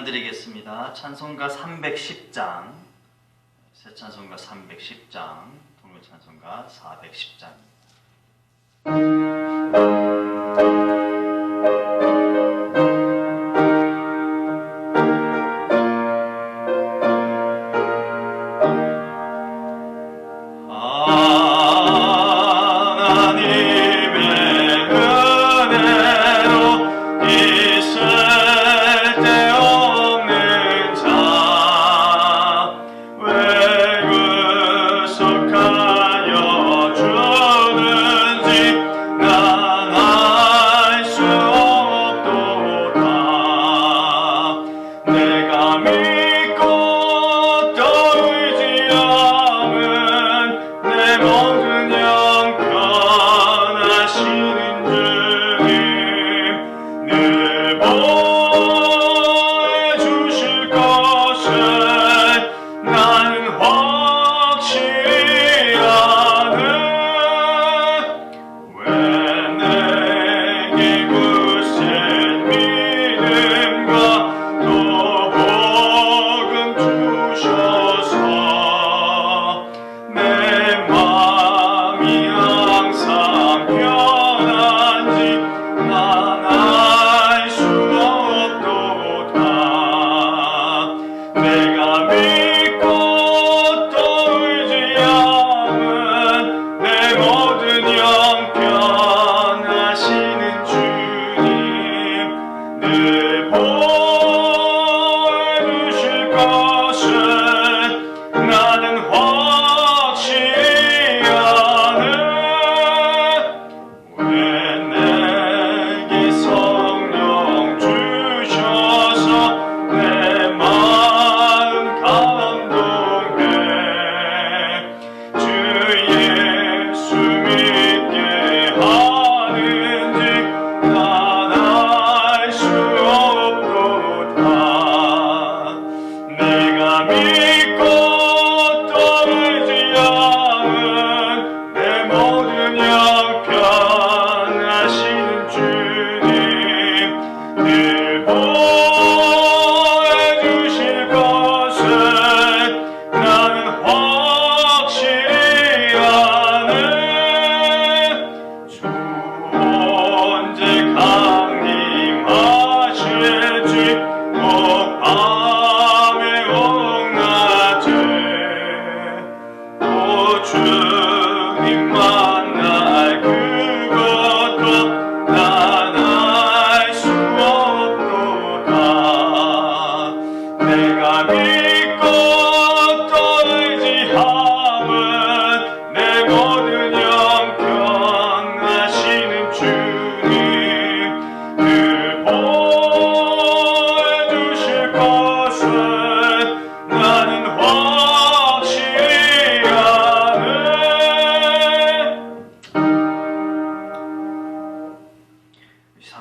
드리겠습니다. 찬송가 310장, 새 찬송가 310장, 동요 찬송가 410장입니다.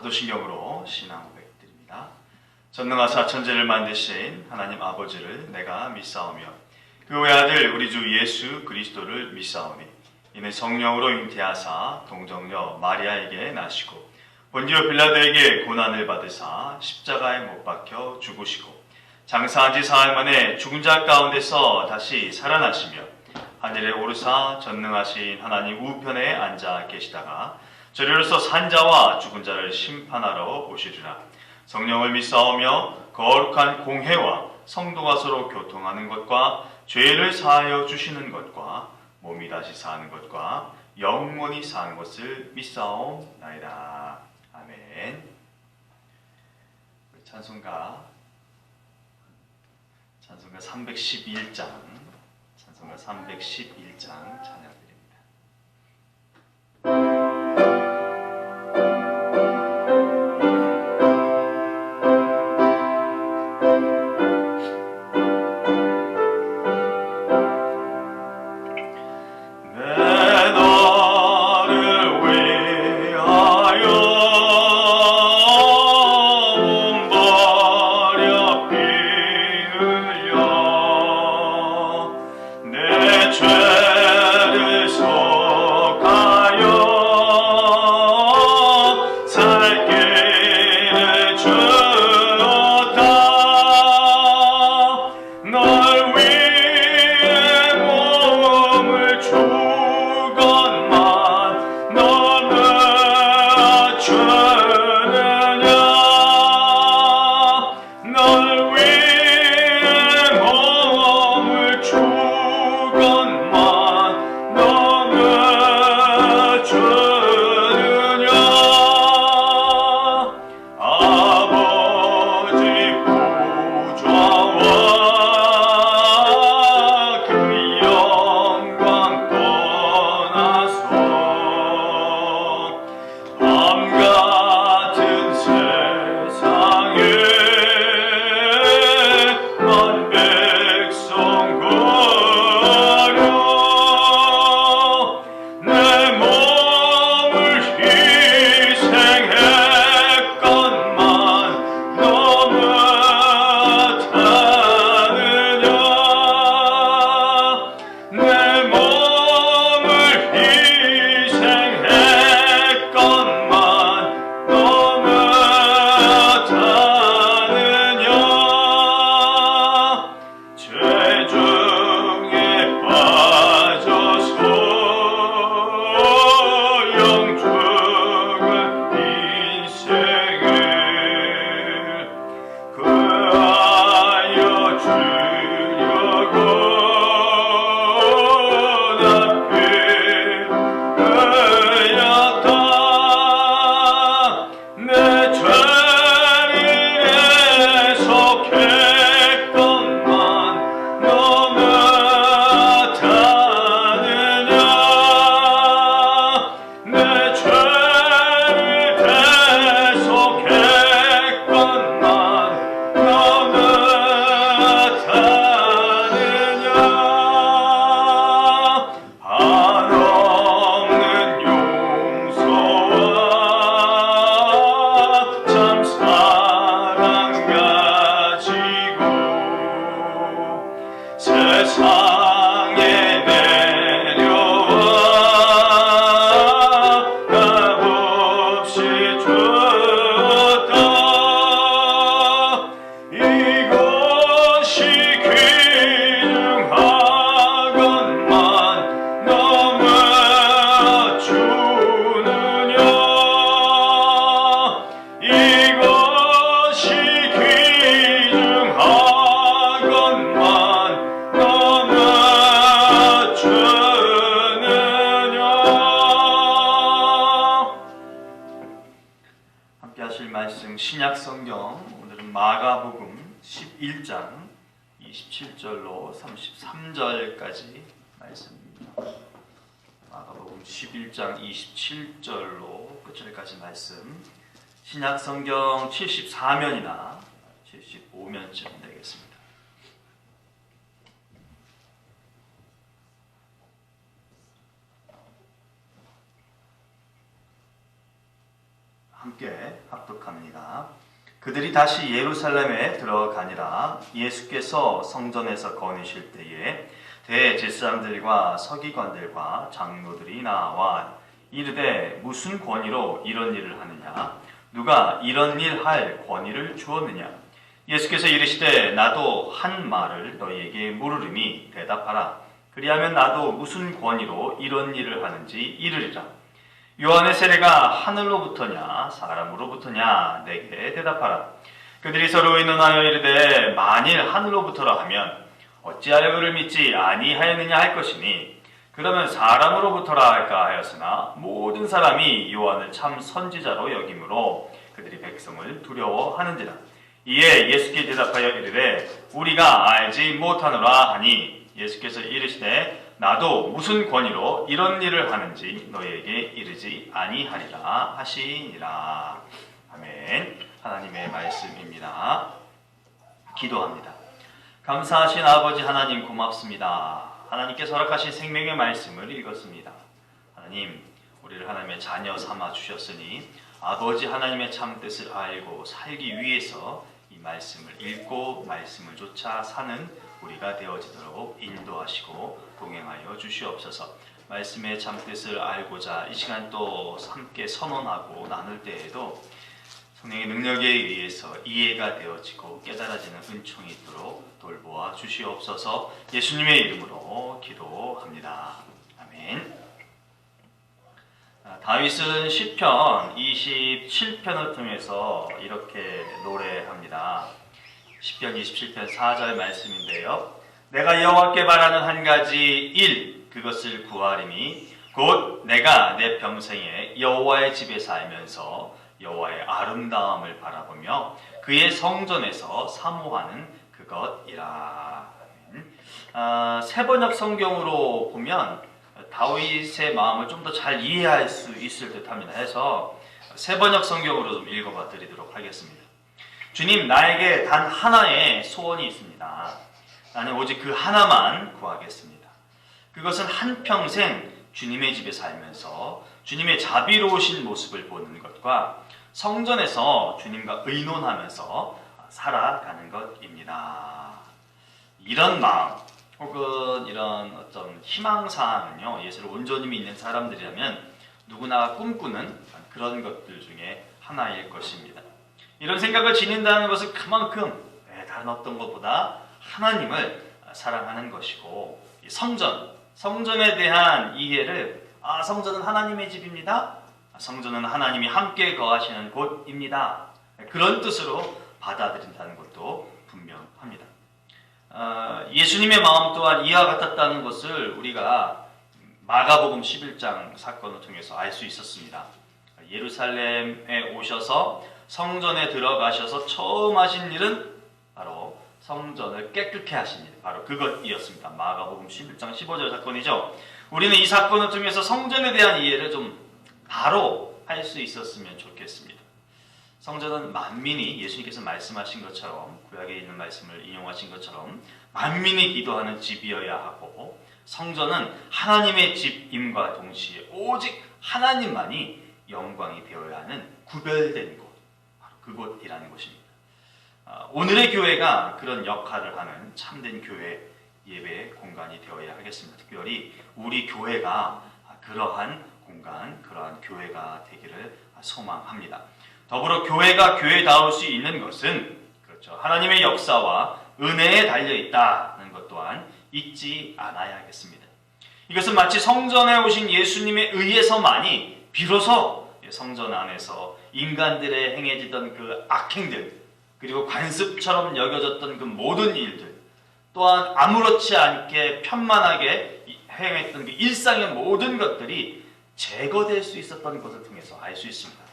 사도신경으로 신앙 고백드립니다. 전능하사 천지를 만드신 하나님 아버지를 내가 믿사오며 그 외아들 우리 주 예수 그리스도를 믿사오니 이는 성령으로 잉태하사 동정녀 마리아에게 나시고 본디오 빌라도에게 고난을 받으사 십자가에 못 박혀 죽으시고 장사한 지 사흘 만에 죽은 자 가운데서 다시 살아나시며 하늘에 오르사 전능하신 하나님 우편에 앉아 계시다가 저리로서 산자와 죽은 자를 심판하러 오시리라. 성령을 믿사오며 거룩한 공회와 성도가 서로 교통하는 것과 죄를 사하여 주시는 것과 몸이 다시 사는 것과 영원히 사는 것을 믿사옵나이다. 아멘. 찬송가 311장 찬양드립니다. 살길을 주었다. 성경 오늘은 마가복음 11장 27절로 33절까지 말씀입니다. 마가복음 11장 27절로 끝절까지 말씀. 신약 성경 74면이나 75면쯤 되겠습니다. 함께 합독합니다. 그들이 다시 예루살렘에 들어가니라. 예수께서 성전에서 거니실 때에 대제사장들과 서기관들과 장로들이 나와 이르되 무슨 권위로 이런 일을 하느냐? 누가 이런 일 할 권위를 주었느냐? 예수께서 이르시되 나도 한 말을 너희에게 물으리니 대답하라. 그리하면 나도 무슨 권위로 이런 일을 하는지 이르리라. 요한의 세례가 하늘로부터냐 사람으로부터냐 내게 대답하라. 그들이 서로 의논하여 이르되 만일 하늘로부터라 하면 어찌하여 그를 믿지 아니하였느냐 할 것이니 그러면 사람으로부터라 할까 하였으나 모든 사람이 요한을 참 선지자로 여김으로 그들이 백성을 두려워하는지라. 이에 예수께 대답하여 이르되 우리가 알지 못하노라 하니 예수께서 이르시되 나도 무슨 권위로 이런 일을 하는지 너희에게 이르지 아니하리라 하시니라. 아멘. 하나님의 말씀입니다. 기도합니다. 감사하신 아버지 하나님 고맙습니다. 하나님께서 허락하신 생명의 말씀을 읽었습니다. 하나님, 우리를 하나님의 자녀 삼아 주셨으니 아버지 하나님의 참 뜻을 알고 살기 위해서 이 말씀을 읽고 말씀을 쫓아 사는 우리가 되어지도록 인도하시고 동행하여 주시옵소서. 말씀의 참뜻을 알고자 이 시간 또 함께 선언하고 나눌 때에도 성령의 능력에 의해서 이해가 되어지고 깨달아지는 은총이 있도록 돌보아 주시옵소서. 예수님의 이름으로 기도합니다. 아멘. 다윗은 시편 27편을 통해서 이렇게 노래합니다. 시편 27편 4절 말씀인데요. 내가 여호와께 바라는 한 가지 일 그것을 구하리니 곧 내가 내 평생에 여호와의 집에 살면서 여호와의 아름다움을 바라보며 그의 성전에서 사모하는 그것이라. 세번역 성경으로 보면 다윗의 마음을 좀 더 잘 이해할 수 있을 듯합니다. 해서 세번역 성경으로 좀 읽어봐 드리도록 하겠습니다. 주님, 나에게 단 하나의 소원이 있습니다. 나는 오직 그 하나만 구하겠습니다. 그것은 한평생 주님의 집에 살면서 주님의 자비로우신 모습을 보는 것과 성전에서 주님과 의논하면서 살아가는 것입니다. 이런 마음 혹은 이런 어떤 희망사항은요, 예수를 온전히 믿는 사람들이라면 누구나 꿈꾸는 그런 것들 중에 하나일 것입니다. 이런 생각을 지닌다는 것은 그만큼 다른 어떤 것보다 하나님을 사랑하는 것이고, 성전에 대한 이해를 성전은 하나님의 집입니다. 성전은 하나님이 함께 거하시는 곳입니다. 그런 뜻으로 받아들인다는 것도 분명합니다. 예수님의 마음 또한 이와 같았다는 것을 우리가 마가복음 11장 사건을 통해서 알 수 있었습니다. 예루살렘에 오셔서 성전에 들어가셔서 처음 하신 일은 바로 성전을 깨끗게 하신 일, 바로 그것이었습니다. 마가복음 11장 15절 사건이죠. 우리는 이 사건을 통해서 성전에 대한 이해를 좀 바로 할 수 있었으면 좋겠습니다. 성전은 만민이, 예수님께서 말씀하신 것처럼, 구약에 있는 말씀을 인용하신 것처럼 만민이 기도하는 집이어야 하고, 성전은 하나님의 집임과 동시에 오직 하나님만이 영광이 되어야 하는 구별된 곳, 바로 그곳이라는 것입니다. 오늘의 교회가 그런 역할을 하는 참된 교회, 예배 공간이 되어야 하겠습니다. 특별히 우리 교회가 그러한 공간, 그러한 교회가 되기를 소망합니다. 더불어 교회가 교회다울 수 있는 것은, 그렇죠, 하나님의 역사와 은혜에 달려있다는 것 또한 잊지 않아야 하겠습니다. 이것은 마치 성전에 오신 예수님에 의해서만이 비로소 성전 안에서 인간들의 행해지던 그 악행들, 그리고 관습처럼 여겨졌던 그 모든 일들, 또한 아무렇지 않게 편만하게 행했던 그 일상의 모든 것들이 제거될 수 있었던 것을 통해서 알 수 있습니다.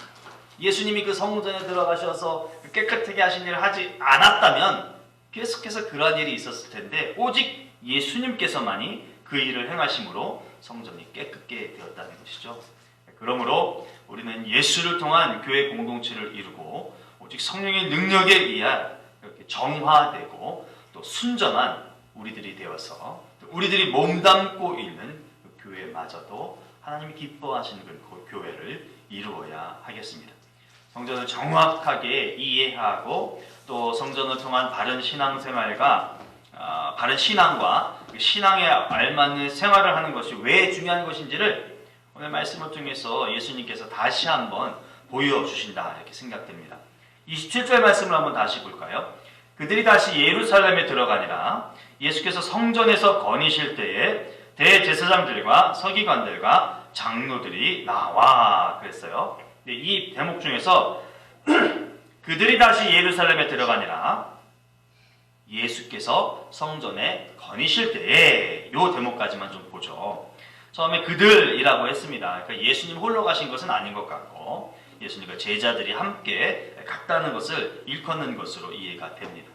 예수님이 그 성전에 들어가셔서 깨끗하게 하신 일을 하지 않았다면 계속해서 그러한 일이 있었을 텐데 오직 예수님께서만이 그 일을 행하심으로 성전이 깨끗게 되었다는 것이죠. 그러므로 우리는 예수를 통한 교회 공동체를 이루고 오직 성령의 능력에 의한 이렇게 정화되고 또 순전한 우리들이 되어서 우리들이 몸담고 있는 그 교회마저도 하나님이 기뻐하시는 그 교회를 이루어야 하겠습니다. 성전을 정확하게 이해하고 또 성전을 통한 바른 신앙생활과 바른 신앙과 신앙에 알맞는 생활을 하는 것이 왜 중요한 것인지를 오늘 말씀을 통해서 예수님께서 다시 한번 보여주신다 이렇게 생각됩니다. 27절 말씀을 한번 다시 볼까요? 그들이 다시 예루살렘에 들어가니라. 예수께서 성전에서 거니실 때에 대제사장들과 서기관들과 장로들이 나와 그랬어요. 이 대목 중에서 그들이 다시 예루살렘에 들어가니라. 예수께서 성전에 거니실 때에 이 대목까지만 좀 보죠. 처음에 그들이라고 했습니다. 그러니까 예수님 홀로 가신 것은 아닌 것 같고 예수님과 제자들이 함께 갔다는 것을 일컫는 것으로 이해가 됩니다.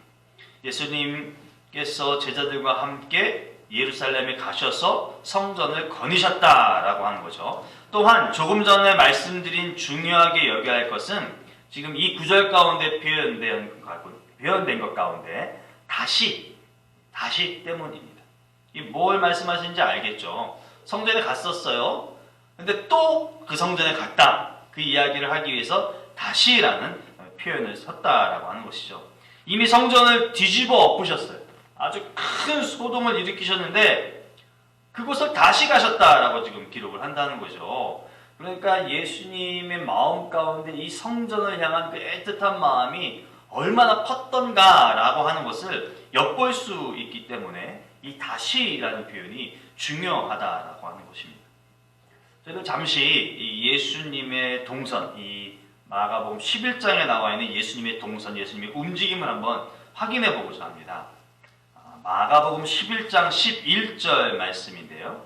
예수님께서 제자들과 함께 예루살렘에 가셔서 성전을 거니셨다라고 하는 거죠. 또한 조금 전에 말씀드린 중요하게 여겨야 할 것은 지금 이 구절 가운데 표현된 것 가운데 다시 때문입니다. 이 뭘 말씀하시는지 알겠죠? 성전에 갔었어요. 근데 또 그 성전에 갔다. 그 이야기를 하기 위해서 다시라는 표현을 썼다라고 하는 것이죠. 이미 성전을 뒤집어 엎으셨어요. 아주 큰 소동을 일으키셨는데 그곳을 다시 가셨다라고 지금 기록을 한다는 거죠. 그러니까 예수님의 마음 가운데 이 성전을 향한 그 애틋한 마음이 얼마나 컸던가라고 하는 것을 엿볼 수 있기 때문에 이 다시라는 표현이 중요하다라고 하는 것입니다. 저희도 잠시 이 예수님의 동선, 이 마가복음 11장에 나와 있는 예수님의 동선, 예수님의 움직임을 한번 확인해 보고자 합니다. 마가복음 11장 11절 말씀인데요.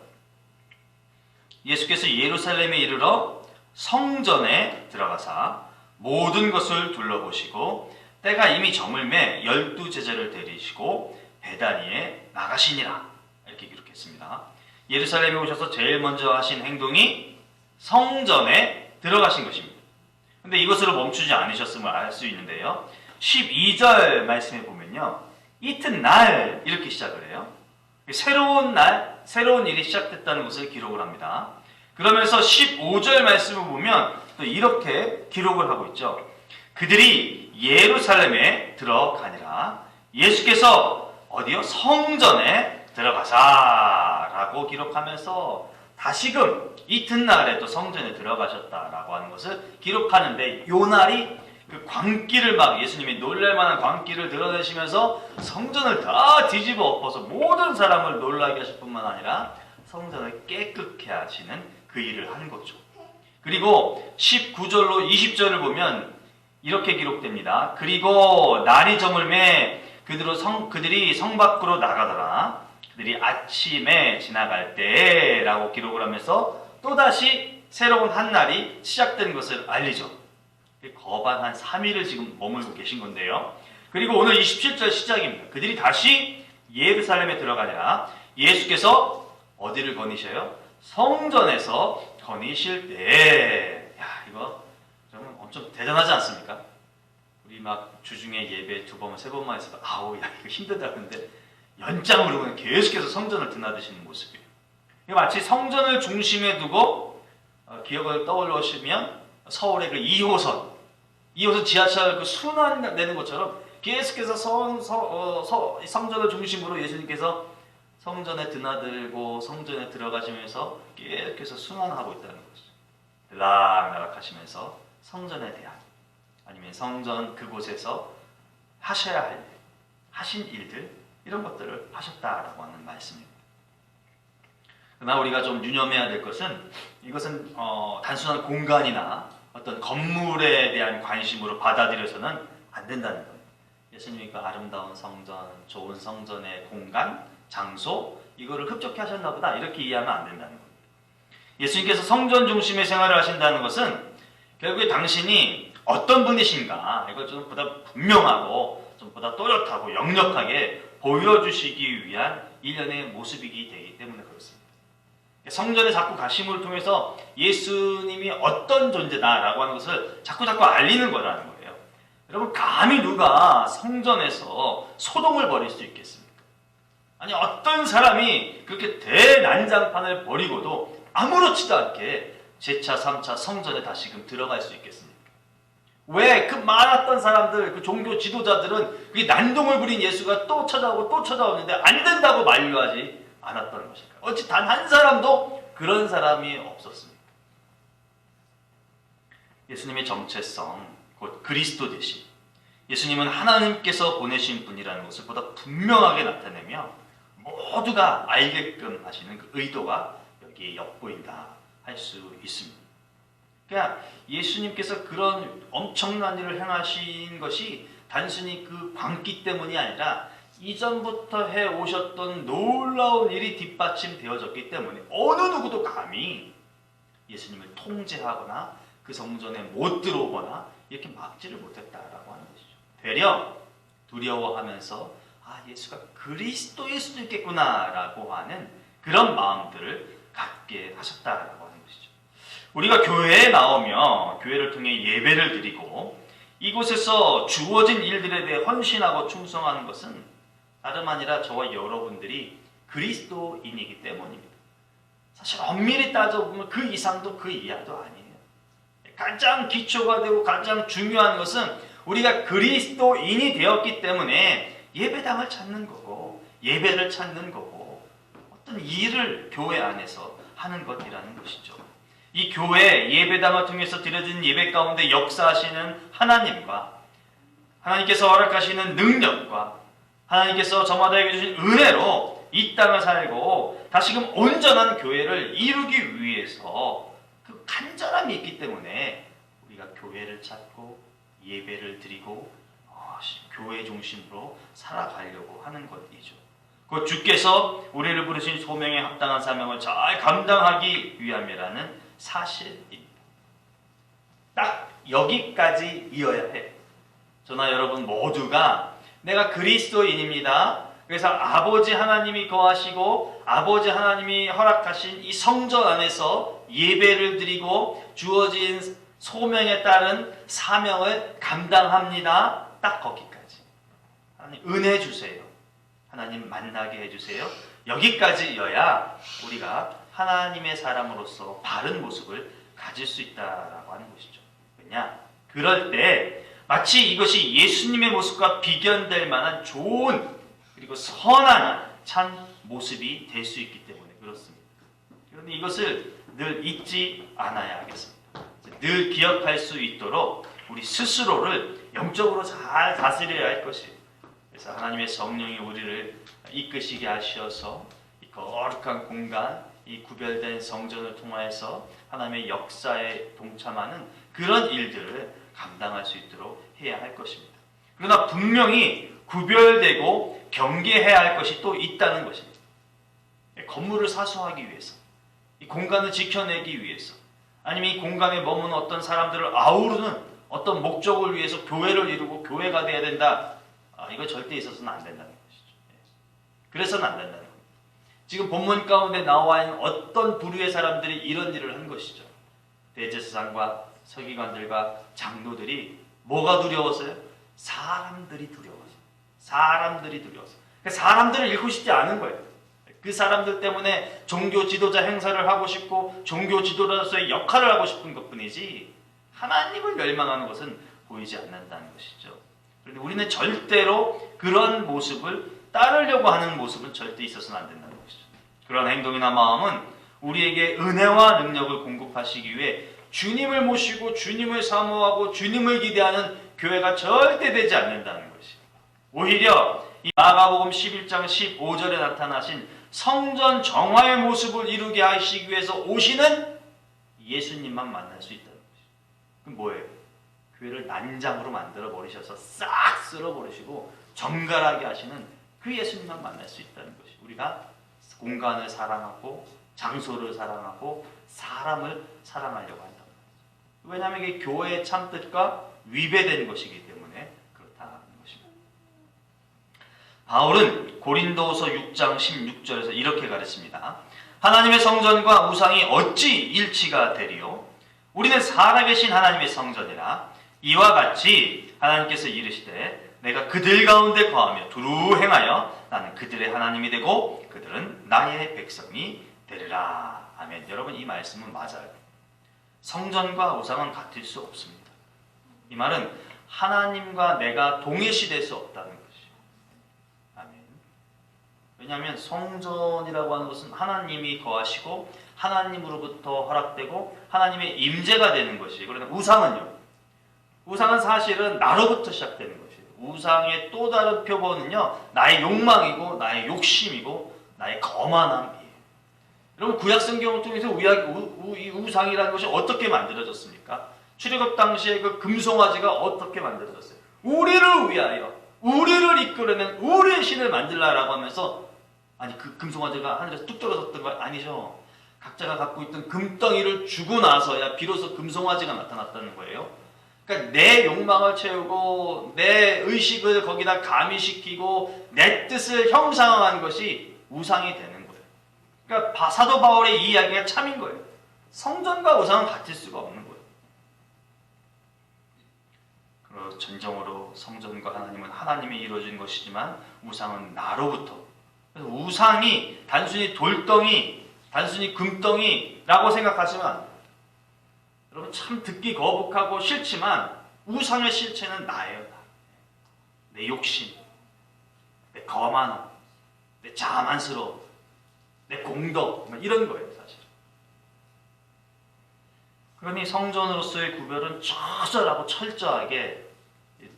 예수께서 예루살렘에 이르러 성전에 들어가사 모든 것을 둘러보시고 때가 이미 저물매 12제자를 데리시고 베다니에 나가시니라. 이렇게 기록했습니다. 예루살렘에 오셔서 제일 먼저 하신 행동이 성전에 들어가신 것입니다. 근데 이것으로 멈추지 않으셨음을 알 수 있는데요. 12절 말씀에 보면요. 이튿날 이렇게 시작을 해요. 새로운 날, 새로운 일이 시작됐다는 것을 기록을 합니다. 그러면서 15절 말씀을 보면 또 이렇게 기록을 하고 있죠. 그들이 예루살렘에 들어가니라. 예수께서 어디요? 성전에 들어가사라고 기록하면서 다시금 이튿날에 또 성전에 들어가셨다라고 하는 것을 기록하는데 요 날이 그 광기를 막 예수님이 놀랄만한 광기를 드러내시면서 성전을 다 뒤집어 엎어서 모든 사람을 놀라게 하실 뿐만 아니라 성전을 깨끗게 하시는 그 일을 한 거죠. 그리고 19절로 20절을 보면 이렇게 기록됩니다. 그리고 날이 저물매 그들이 성 밖으로 나가더라. 그들이 아침에 지나갈 때라고 기록을 하면서 또다시 새로운 한 날이 시작된 것을 알리죠. 거반 한 3일을 지금 머물고 계신 건데요. 그리고 오늘 27절 시작입니다. 그들이 다시 예루살렘에 들어가니라. 예수께서 어디를 거니셔요? 성전에서 거니실 때. 야, 이거 정말 엄청 대단하지 않습니까? 우리 막 주중에 예배 2번, 3번만 했어도 아우, 야, 이거 힘들다. 근데 연장으로는 계속해서 성전을 드나드시는 모습이에요. 마치 성전을 중심에 두고 기억을 떠올리시면 서울의 그 2호선 지하철 그 순환 내는 것처럼 계속해서 성전을 중심으로 예수님께서 성전에 드나들고 성전에 들어가시면서 계속해서 순환하고 있다는 거죠. 들락날락 하시면서 성전에 대한 아니면 성전 그곳에서 하셔야 할 일, 하신 일들 이런 것들을 하셨다라고 하는 말씀입니다. 그러나 우리가 좀 유념해야 될 것은 이것은 단순한 공간이나 어떤 건물에 대한 관심으로 받아들여서는 안 된다는 거예요. 예수님이 그 아름다운 성전, 좋은 성전의 공간, 장소 이거를 흡족해 하셨나 보다 이렇게 이해하면 안 된다는 거예요. 예수님께서 성전 중심의 생활을 하신다는 것은 결국에 당신이 어떤 분이신가 이걸 좀 보다 분명하고 좀 보다 또렷하고 역력하게 보여주시기 위한 일련의 모습이기 되기 때문에 그렇습니다. 성전에 자꾸 가심을 통해서 예수님이 어떤 존재다라고 하는 것을 자꾸 알리는 거라는 거예요. 여러분, 감히 누가 성전에서 소동을 벌일 수 있겠습니까? 아니, 어떤 사람이 그렇게 대난장판을 벌이고도 아무렇지도 않게 제4, 3차 성전에 다시금 들어갈 수 있겠습니까? 왜 그 많았던 사람들, 그 종교 지도자들은 그 난동을 부린 예수가 또 찾아오고 또 찾아오는데 안 된다고 만류하지 않았던 것일까? 어찌 단 한 사람도 그런 사람이 없었습니다. 예수님의 정체성, 곧 그리스도 되심, 예수님은 하나님께서 보내신 분이라는 것을 보다 분명하게 나타내며 모두가 알게끔 하시는 그 의도가 여기에 엿보인다 할 수 있습니다. 그러니까 예수님께서 그런 엄청난 일을 행하신 것이 단순히 그 광기 때문이 아니라 이전부터 해오셨던 놀라운 일이 뒷받침되어졌기 때문에 어느 누구도 감히 예수님을 통제하거나 그 성전에 못 들어오거나 이렇게 막지를 못했다라고 하는 것이죠. 되려 두려워하면서 예수가 그리스도일 수도 있겠구나라고 하는 그런 마음들을 갖게 하셨다라고 하는 것이죠. 우리가 교회에 나오며 교회를 통해 예배를 드리고 이곳에서 주어진 일들에 대해 헌신하고 충성하는 것은 다름 아니라 저와 여러분들이 그리스도인이기 때문입니다. 사실 엄밀히 따져보면 그 이상도 그 이하도 아니에요. 가장 기초가 되고 가장 중요한 것은 우리가 그리스도인이 되었기 때문에 예배당을 찾는 거고 예배를 찾는 거고 어떤 일을 교회 안에서 하는 것이라는 것이죠. 이 교회 예배당을 통해서 드려진 예배 가운데 역사하시는 하나님과 하나님께서 허락하시는 능력과 하나님께서 저마다에게 주신 은혜로 이 땅을 살고 다시금 온전한 교회를 이루기 위해서 그 간절함이 있기 때문에 우리가 교회를 찾고 예배를 드리고 교회 중심으로 살아가려고 하는 것이죠. 그 주께서 우리를 부르신 소명에 합당한 사명을 잘 감당하기 위함이라는 사실입니다. 딱 여기까지 이어야 해. 저나 여러분 모두가 내가 그리스도인입니다. 그래서 아버지 하나님이 거하시고 아버지 하나님이 허락하신 이 성전 안에서 예배를 드리고 주어진 소명에 따른 사명을 감당합니다. 딱 거기까지. 하나님 은혜 주세요. 하나님 만나게 해주세요. 여기까지여야 우리가 하나님의 사람으로서 바른 모습을 가질 수 있다라고 하는 것이죠. 왜냐? 그럴 때 마치 이것이 예수님의 모습과 비견될 만한 좋은 그리고 선한 참 모습이 될 수 있기 때문에 그렇습니다. 그런데 이것을 늘 잊지 않아야 하겠습니다. 늘 기억할 수 있도록 우리 스스로를 영적으로 잘 다스려야 할 것이에요. 그래서 하나님의 성령이 우리를 이끄시게 하셔서 이 거룩한 공간, 이 구별된 성전을 통하여서 하나님의 역사에 동참하는 그런 일들을 감당할 수 있도록 해야 할 것입니다. 그러나 분명히 구별되고 경계해야 할 것이 또 있다는 것입니다. 건물을 사수하기 위해서, 이 공간을 지켜내기 위해서, 아니면 이 공간에 머무는 어떤 사람들을 아우르는 어떤 목적을 위해서 교회를 이루고 교회가 돼야 된다. 이거 절대 있어서는 안 된다는 것이죠. 그래서는 안 된다는 겁니다. 지금 본문 가운데 나와 있는 어떤 부류의 사람들이 이런 일을 한 것이죠. 대제사장과 서기관들과 장로들이 뭐가 두려웠어요? 사람들이 두려워서. 사람들이 두려워서. 사람들을 잃고 싶지 않은 거예요. 그 사람들 때문에 종교 지도자 행사를 하고 싶고 종교 지도자로서의 역할을 하고 싶은 것뿐이지 하나님을 멸망하는 것은 보이지 않는다는 것이죠. 그런데 우리는 절대로 그런 모습을 따르려고 하는 모습은 절대 있어서는 안 된다는 것이죠. 그런 행동이나 마음은 우리에게 은혜와 능력을 공급하시기 위해 주님을 모시고 주님을 사모하고 주님을 기대하는 교회가 절대 되지 않는다는 것입니다. 오히려 이 마가복음 11장 15절에 나타나신 성전 정화의 모습을 이루게 하시기 위해서 오시는 예수님만 만날 수 있다는 것이죠. 그럼 뭐예요? 교회를 난장으로 만들어 버리셔서 싹 쓸어 버리시고 정갈하게 하시는 그 예수님만 만날 수 있다는 것이 우리가 공간을 사랑하고 장소를 사랑하고 사람을 사랑하려고 한다. 왜냐하면 이게 교회의 참뜻과 위배된 것이기 때문에 그렇다는 것입니다. 바울은 고린도서 6장 16절에서 이렇게 가르칩니다. 하나님의 성전과 우상이 어찌 일치가 되리요? 우리는 살아계신 하나님의 성전이라. 이와 같이 하나님께서 이르시되 내가 그들 가운데 거하며 두루 행하여 나는 그들의 하나님이 되고 그들은 나의 백성이 되리라. 아멘. 여러분, 이 말씀은 맞아요. 성전과 우상은 같을 수 없습니다. 이 말은 하나님과 내가 동일시될 수 없다는 것이죠. 아멘. 왜냐하면 성전이라고 하는 것은 하나님이 거하시고 하나님으로부터 허락되고 하나님의 임재가 되는 것이에요. 그러나 우상은요, 우상은 사실은 나로부터 시작되는 것이에요. 우상의 또 다른 표본은요, 나의 욕망이고 나의 욕심이고 나의 거만함이에요. 여러분, 구약성경을 통해서 이 우상이라는 것이 어떻게 만들어졌습니까? 출애굽 당시에 그 금송아지가 어떻게 만들어졌어요? 우리를 위하여, 우리를 이끌어낸 우리의 신을 만들라라고 하면서, 아니 그 금송아지가 하늘에서 뚝 떨어졌던 거 아니죠. 각자가 갖고 있던 금덩이를 주고 나서야 비로소 금송아지가 나타났다는 거예요. 그러니까 내 욕망을 채우고 내 의식을 거기다 가미시키고 내 뜻을 형상화한 것이 우상이 되는 거예요. 그러니까 사도 바울의 이 이야기가 참인 거예요. 성전과 우상은 같을 수가 없는 거예요. 그리고 전정으로 성전과 하나님은 하나님이 이루어진 것이지만 우상은 나로부터. 그래서 우상이 단순히 돌덩이, 단순히 금덩이라고 생각하시면 안 돼요. 여러분, 참 듣기 거북하고 싫지만 우상의 실체는 나예요. 내 욕심, 내 거만함, 내 자만스러움, 내 공덕, 이런 거예요, 사실. 그러니 성전으로서의 구별은 처절하고 철저하게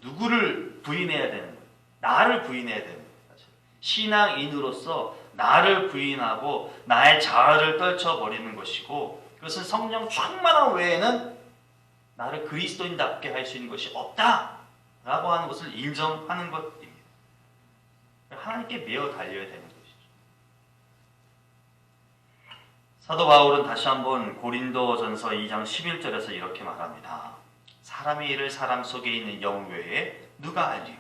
누구를 부인해야 되는 거예요. 나를 부인해야 되는 거예요, 사실. 신앙인으로서 나를 부인하고 나의 자아를 떨쳐버리는 것이고, 그것은 성령 충만함 외에는 나를 그리스도인답게 할 수 있는 것이 없다라고 하는 것을 인정하는 것입니다. 하나님께 매어 달려야 되는 것이죠. 사도 바울은 다시 한번 고린도전서 2장 11절에서 이렇게 말합니다. 사람의 일을 사람 속에 있는 영 외에 누가 알리요?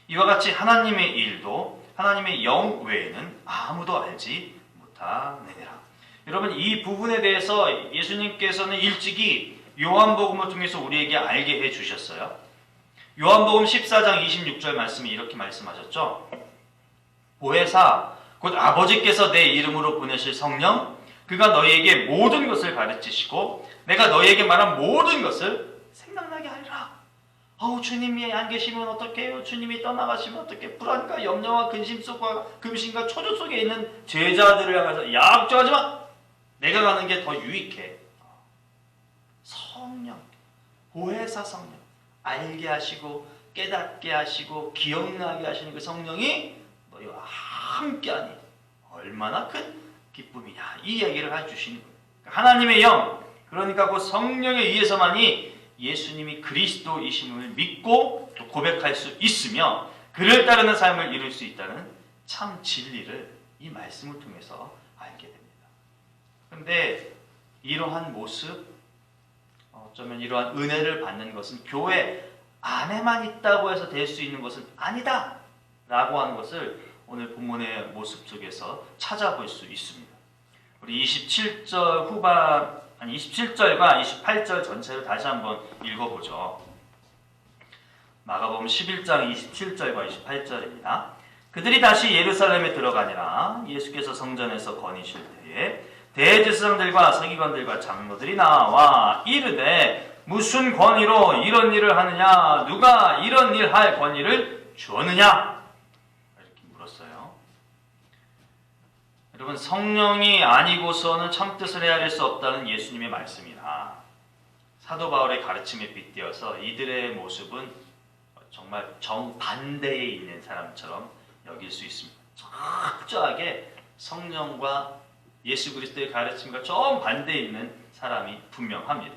이와 같이 하나님의 일도 하나님의 영 외에는 아무도 알지 못하느니라. 여러분, 이 부분에 대해서 예수님께서는 일찍이 요한복음을 통해서 우리에게 알게 해주셨어요. 요한복음 14장 26절 말씀이 이렇게 말씀하셨죠. 보혜사 곧 아버지께서 내 이름으로 보내실 성령, 그가 너희에게 모든 것을 가르치시고 내가 너희에게 말한 모든 것을 생각나게 하리라. 주님이 안 계시면 어떡해요? 주님이 떠나가시면 어떡해? 불안과 염려와 근심 속과 금심과 초조 속에 있는 제자들을 향해서 약조하지 마. 내가 가는 게 더 유익해. 성령, 보혜사 성령, 알게 하시고 깨닫게 하시고 기억나게 하시는 그 성령이 너희와 함께하니 얼마나 큰 기쁨이냐, 이 이야기를 해주시는 거예요. 하나님의 영, 그러니까 그 성령에 의해서만이 예수님이 그리스도이심을 믿고 또 고백할 수 있으며 그를 따르는 삶을 이룰 수 있다는 참 진리를 이 말씀을 통해서 알게 됩니다. 그런데 이러한 모습, 어쩌면 이러한 은혜를 받는 것은 교회 안에만 있다고 해서 될 수 있는 것은 아니다 라고 하는 것을 오늘 본문의 모습 속에서 찾아볼 수 있습니다. 우리 27절 후반, 27절과 28절 전체를 다시 한번 읽어보죠. 마가복음 11장 27절과 28절입니다. 그들이 다시 예루살렘에 들어가니라. 예수께서 성전에서 거니실 때에 대제사장들과 서기관들과 장로들이 나와 이르되 무슨 권위로 이런 일을 하느냐? 누가 이런 일 할 권위를 주었느냐? 이렇게 물었어요. 여러분, 성령이 아니고서는 참뜻을 헤아릴 수 없다는 예수님의 말씀이나 사도 바울의 가르침에 빗대어서 이들의 모습은 정말 정반대에 있는 사람처럼 여길 수 있습니다. 철저하게 성령과 예수 그리스도의 가르침과 정반대에 있는 사람이 분명합니다.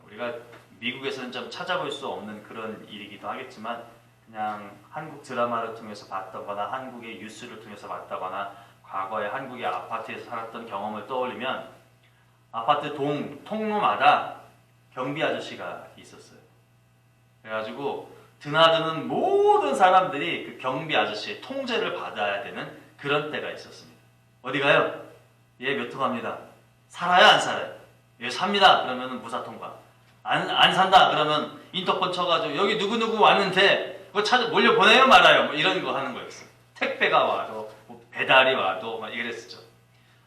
우리가 미국에서는 좀 찾아볼 수 없는 그런 일이기도 하겠지만 그냥 한국 드라마를 통해서 봤다거나 한국의 뉴스를 통해서 봤다거나 과거에 한국의 아파트에서 살았던 경험을 떠올리면 아파트 통로마다 경비 아저씨가 있었어요. 그래가지고 드나드는 모든 사람들이 그 경비 아저씨의 통제를 받아야 되는 그런 때가 있었습니다. 어디 가요? 예, 몇 호 갑니다. 살아요, 안 살아요? 예, 삽니다. 그러면 무사 통과. 안 산다. 그러면 인터폰 쳐가지고 여기 누구누구 왔는데 그거 몰려 보내요, 말아요. 뭐 이런 거 하는 거였어요. 택배가 와도 뭐 배달이 와도 막 이랬었죠.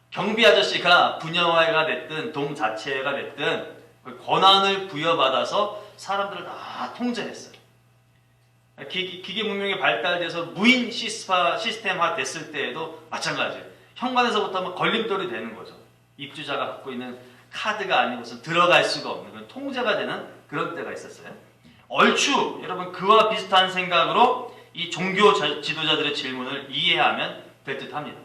경비 아저씨가 분야화가 됐든 동자체가 됐든 권한을 부여받아서 사람들을 다 통제했어요. 기계 문명이 발달돼서 무인 시스템화 됐을 때에도 마찬가지예요. 현관에서부터 막 걸림돌이 되는 거죠. 입주자가 갖고 있는 카드가 아니고서 들어갈 수가 없는 그런 통제가 되는 그런 때가 있었어요. 얼추 여러분 그와 비슷한 생각으로 이 종교 지도자들의 질문을 이해하면 될 듯합니다.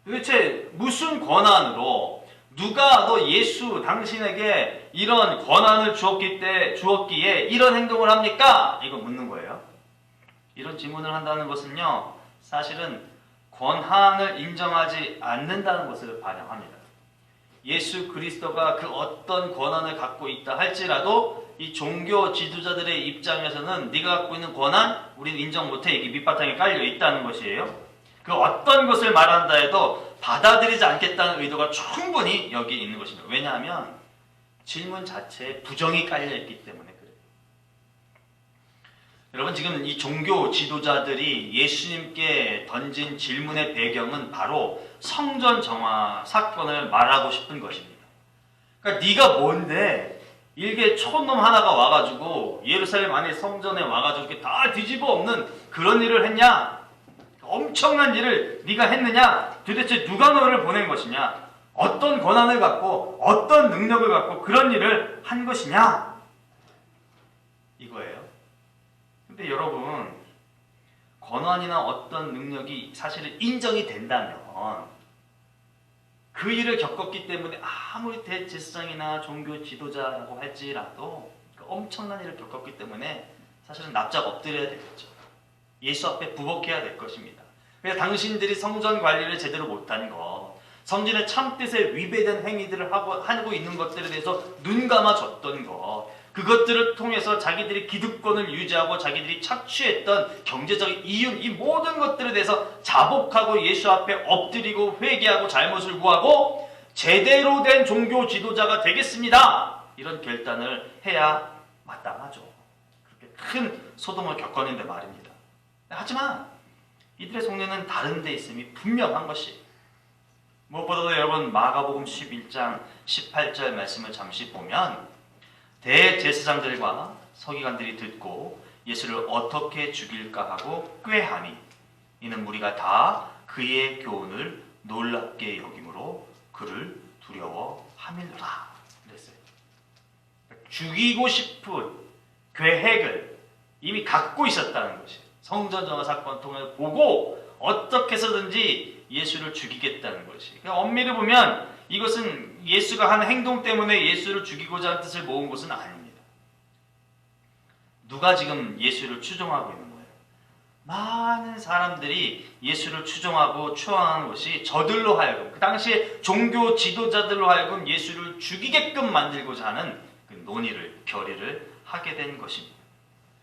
도대체 무슨 권한으로 누가 너 예수 당신에게 이런 권한을 주었기에 이런 행동을 합니까? 이거 묻는 거예요. 이런 질문을 한다는 것은요, 사실은 권한을 인정하지 않는다는 것을 반영합니다. 예수 그리스도가 그 어떤 권한을 갖고 있다 할지라도 이 종교 지도자들의 입장에서는 네가 갖고 있는 권한 우리는 인정 못해. 이게 밑바탕에 깔려 있다는 것이에요. 그 어떤 것을 말한다 해도 받아들이지 않겠다는 의도가 충분히 여기 있는 것입니다. 왜냐하면 질문 자체에 부정이 깔려 있기 때문에 그래요. 여러분 지금 이 종교 지도자들이 예수님께 던진 질문의 배경은 바로 성전 정화 사건을 말하고 싶은 것입니다. 그러니까 네가 뭔데 일개 촌놈 하나가 와가지고 예루살렘 안에 성전에 와가지고 이렇게 다 뒤집어 엎는 그런 일을 했냐? 엄청난 일을 네가 했느냐? 도대체 누가 너를 보낸 것이냐? 어떤 권한을 갖고 어떤 능력을 갖고 그런 일을 한 것이냐? 이거예요. 근데 여러분 권한이나 어떤 능력이 사실은 인정이 된다면 그 일을 겪었기 때문에 아무리 대제사장이나 종교 지도자라고 할지라도 그 엄청난 일을 겪었기 때문에 사실은 납작 엎드려야 되겠죠. 예수 앞에 부복해야 될 것입니다. 그래서 당신들이 성전 관리를 제대로 못한 것, 성전의 참뜻에 위배된 행위들을 하고 있는 것들에 대해서 눈 감아줬던 것, 그것들을 통해서 자기들이 기득권을 유지하고 자기들이 착취했던 경제적인 이윤, 이 모든 것들에 대해서 자복하고 예수 앞에 엎드리고 회개하고 잘못을 구하고 제대로 된 종교 지도자가 되겠습니다. 이런 결단을 해야 마땅하죠. 그렇게 큰 소동을 겪었는데 말입니다. 하지만 이들의 속내는 다른 데 있음이 분명한 것이 무엇보다도 여러분 마가복음 11장 18절 말씀을 잠시 보면 대제사장들과 서기관들이 듣고 예수를 어떻게 죽일까 하고 꾀하니 이는 무리가 다 그의 교훈을 놀랍게 여김으로 그를 두려워함이로라 그랬어요. 죽이고 싶은 계획을 이미 갖고 있었다는 것이에요. 성전 정화 사건 통해 보고 어떻게 해서든지 예수를 죽이겠다는 것이. 그러니까 엄밀히 보면 이것은 예수가 한 행동 때문에 예수를 죽이고자 하는 뜻을 모은 것은 아닙니다. 누가 지금 예수를 추종하고 있는 거예요? 많은 사람들이 예수를 추종하고 추앙하는 것이 저들로 하여금 그 당시에 종교 지도자들로 하여금 예수를 죽이게끔 만들고자 하는 그 논의를 결의를 하게 된 것입니다.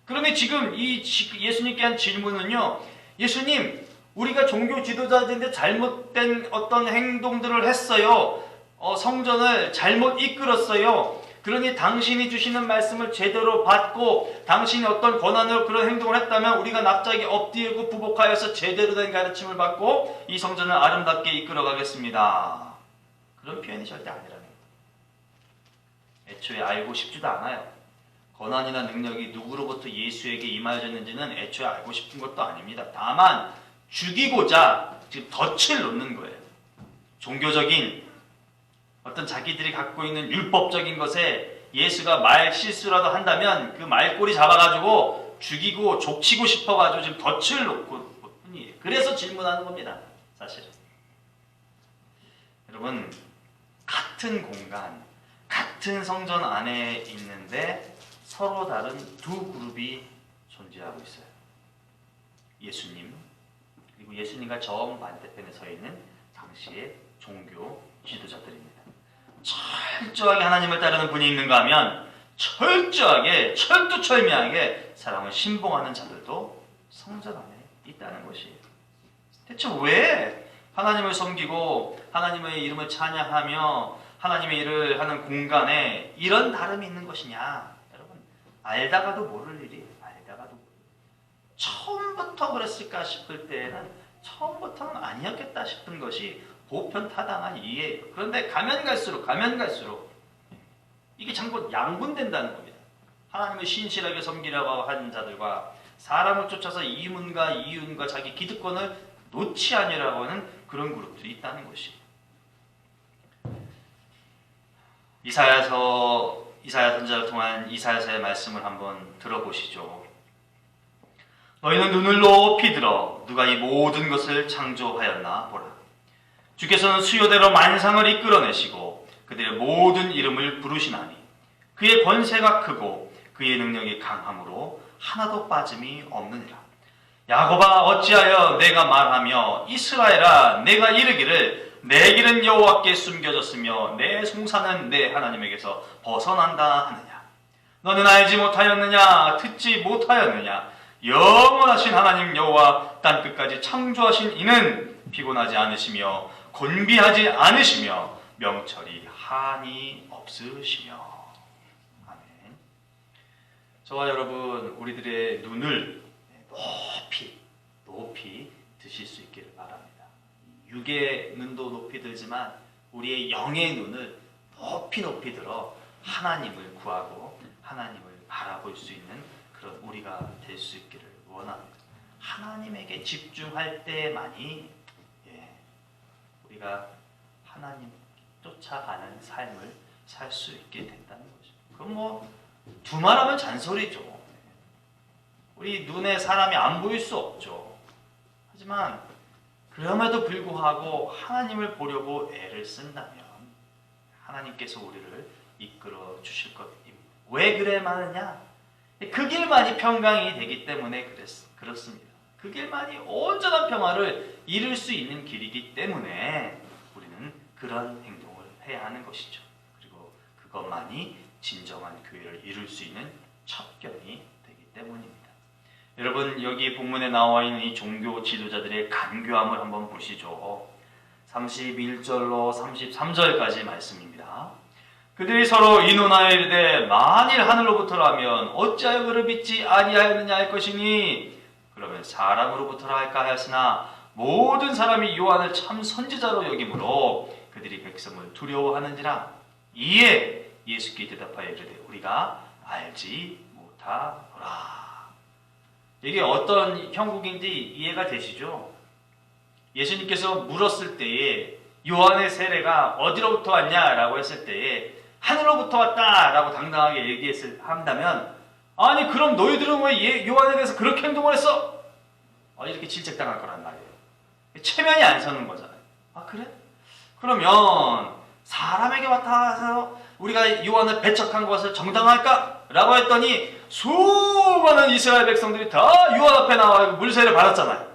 그런데 지금 이 예수님께 한 질문은요, 예수님, 우리가 종교 지도자들인데 잘못된 어떤 행동들을 했어요. 성전을 잘못 이끌었어요. 그러니 당신이 주시는 말씀을 제대로 받고 당신이 어떤 권한으로 그런 행동을 했다면 우리가 납작이 엎드리고 부복하여서 제대로 된 가르침을 받고 이 성전을 아름답게 이끌어 가겠습니다. 그런 표현이 절대 아니라는 거예요. 애초에 알고 싶지도 않아요. 권한이나 능력이 누구로부터 예수에게 임하여졌는지는 애초에 알고 싶은 것도 아닙니다. 다만 죽이고자 지금 덫을 놓는 거예요. 종교적인 어떤 자기들이 갖고 있는 율법적인 것에 예수가 말 실수라도 한다면 그 말꼬리 잡아가지고 죽이고 족치고 싶어가지고 지금 덫을 놓고 뿐이에요. 그래서 질문하는 겁니다. 사실은. 여러분 같은 공간, 같은 성전 안에 있는데 서로 다른 두 그룹이 존재하고 있어요. 예수님, 그리고 예수님과 정반대편에 서 있는 당시의 종교 지도자들입니다. 철저하게 하나님을 따르는 분이 있는가 하면 철저하게 철두철미하게 사랑을 신봉하는 자들도 성전 안에 있다는 것이에요. 대체 왜 하나님을 섬기고 하나님의 이름을 찬양하며 하나님의 일을 하는 공간에 이런 다름이 있는 것이냐? 여러분, 알다가도 모를 일이 알다가도 모를 일. 처음부터 그랬을까 싶을 때에는 처음부터는 아니었겠다 싶은 것이 보편타당한 이해예요. 그런데 가면 갈수록 이게 전부 양분된다는 겁니다. 하나님을 신실하게 섬기려고 하는 자들과 사람을 쫓아서 이윤과 자기 기득권을 놓지 아니라고 하는 그런 그룹들이 있다는 것이에요. 이사야 선지자를 통한 이사야서의 말씀을 한번 들어보시죠. 너희는 눈을 높이 들어 누가 이 모든 것을 창조하였나 보라. 주께서는 수요대로 만상을 이끌어내시고 그들의 모든 이름을 부르시나니 그의 권세가 크고 그의 능력이 강함으로 하나도 빠짐이 없느니라. 야곱아 어찌하여 내가 말하며 이스라엘아 내가 이르기를 내 길은 여호와께 숨겨졌으며 내 송사는 내 하나님에게서 벗어난다 하느냐. 너는 알지 못하였느냐 듣지 못하였느냐. 영원하신 하나님 여호와 땅끝까지 창조하신 이는 피곤하지 않으시며 곤비하지 않으시며 명철이 한이 없으시며. 아멘. 저와 여러분 우리들의 눈을 높이 드실 수 있기를 바랍니다. 육의 눈도 높이 들지만 우리의 영의 눈을 높이 들어 하나님을 구하고 하나님을 바라볼 수 있는 그런 우리가 될 수 있기를 원합니다. 하나님에게 집중할 때만이 우리가 하나님 쫓아가는 삶을 살 수 있게 된다는 거죠. 그럼 두말하면 잔소리죠. 우리 눈에 사람이 안 보일 수 없죠. 하지만 그럼에도 불구하고 하나님을 보려고 애를 쓴다면 하나님께서 우리를 이끌어 주실 것입니다. 왜 그래야만 하느냐? 그 길만이 평강이 되기 때문에 그렇습니다. 그 길만이 온전한 평화를 이룰 수 있는 길이기 때문에 우리는 그런 행동을 해야 하는 것이죠. 그리고 그것만이 진정한 교회를 이룰 수 있는 첩경이 되기 때문입니다. 여러분 여기 본문에 나와 있는 이 종교 지도자들의 간교함을 한번 보시죠. 31절로 33절까지 말씀입니다. 그들이 서로 의논하여 이르되 만일 하늘로부터라면 어찌하여 그를 믿지 아니하였느냐 할 것이니 그러면 사람으로부터라 할까 하였으나 모든 사람이 요한을 참 선지자로 여기므로 그들이 백성을 두려워하는지라. 이에 예수께 대답하여 이르되 우리가 알지 못하노라. 이게 어떤 형국인지 이해가 되시죠? 예수님께서 물었을 때에 요한의 세례가 어디로부터 왔냐라고 했을 때에 하늘로부터 왔다라고 당당하게 한다면 아니 그럼 너희들은 왜 요한에 대해서 그렇게 행동을 했어? 이렇게 질책당할 거란 말이에요. 체면이 안 서는 거잖아요. 아 그래? 그러면 사람에게 맡아서 우리가 요한을 배척한 것을 정당할까? 라고 했더니 수많은 이스라엘 백성들이 다 요한 앞에 나와 물세를 받았잖아요.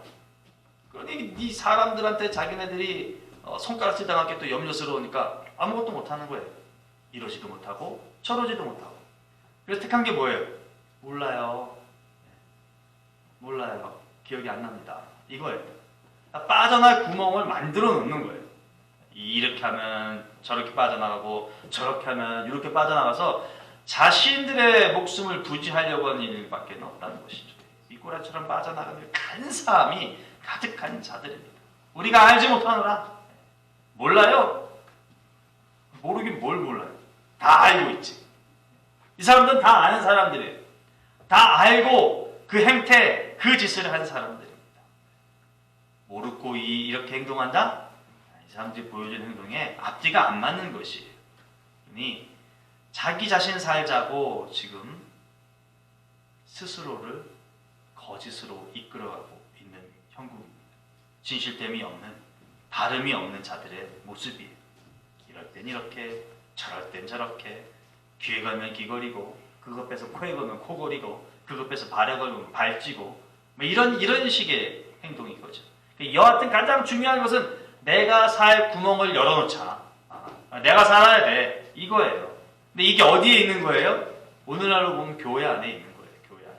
그러니 이 사람들한테 자기네들이 손가락질 당하게 또 염려스러우니까 아무것도 못하는 거예요. 이러지도 못하고 저러지도 못하고. 그래서 택한 게 뭐예요? 몰라요. 기억이 안 납니다. 이거예요. 빠져날 구멍을 만들어 놓는 거예요. 이렇게 하면 저렇게 빠져나가고 저렇게 하면 이렇게 빠져나가서 자신들의 목숨을 부지하려고 하는 일밖에 없다는 것이죠. 이 꼬라처럼 빠져나가는 간사함이 가득한 자들입니다. 우리가 알지 못하노라. 몰라요? 모르긴 뭘 몰라요. 다 알고 있지. 이 사람들은 다 아는 사람들이에요. 다 알고 그 행태, 그 짓을 한 사람들입니다. 모르고 이렇게 행동한다? 이 사람들이 보여주는 행동에 앞뒤가 안 맞는 것이에요. 그러니 자기 자신 살자고 지금 스스로를 거짓으로 이끌어가고 있는 형국입니다. 진실됨이 없는, 다름이 없는 자들의 모습이에요. 이럴 땐 이렇게, 저럴 땐 저렇게, 귀에 걸면 귀걸이고, 그것 빼서 코에 걸면 코걸이고, 그것 빼서 발에 걸면 발찌고, 이런 식의 행동인 거죠. 여하튼 가장 중요한 것은 내가 살 구멍을 열어놓자. 내가 살아야 돼. 이거예요. 근데 이게 어디에 있는 거예요? 오늘날로 보면 교회 안에 있는 거예요. 교회 안에.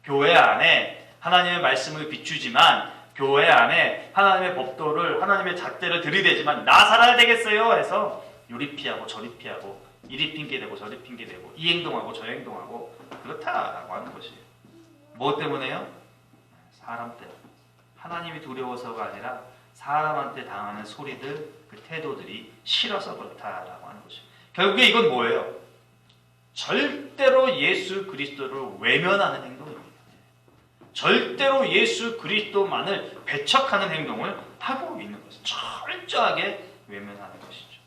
교회 안에 하나님의 말씀을 비추지만 교회 안에 하나님의 법도를 하나님의 잣대를 들이대지만 나 살아야 되겠어요 해서 요리 피하고 저리 피하고 이리 핑계대고 저리 핑계대고 이 행동하고 저 행동하고 그렇다라고 하는 것이에요. 뭐 때문에요? 사람 때문에. 하나님이 두려워서가 아니라 사람한테 당하는 소리들, 그 태도들이 싫어서 그렇다라고 하는 것이에요. 결국에 이건 뭐예요? 절대로 예수 그리스도를 외면하는 행동입니다. 절대로 예수 그리스도만을 배척하는 행동을 하고 있는 것을 철저하게 외면하는 것이죠.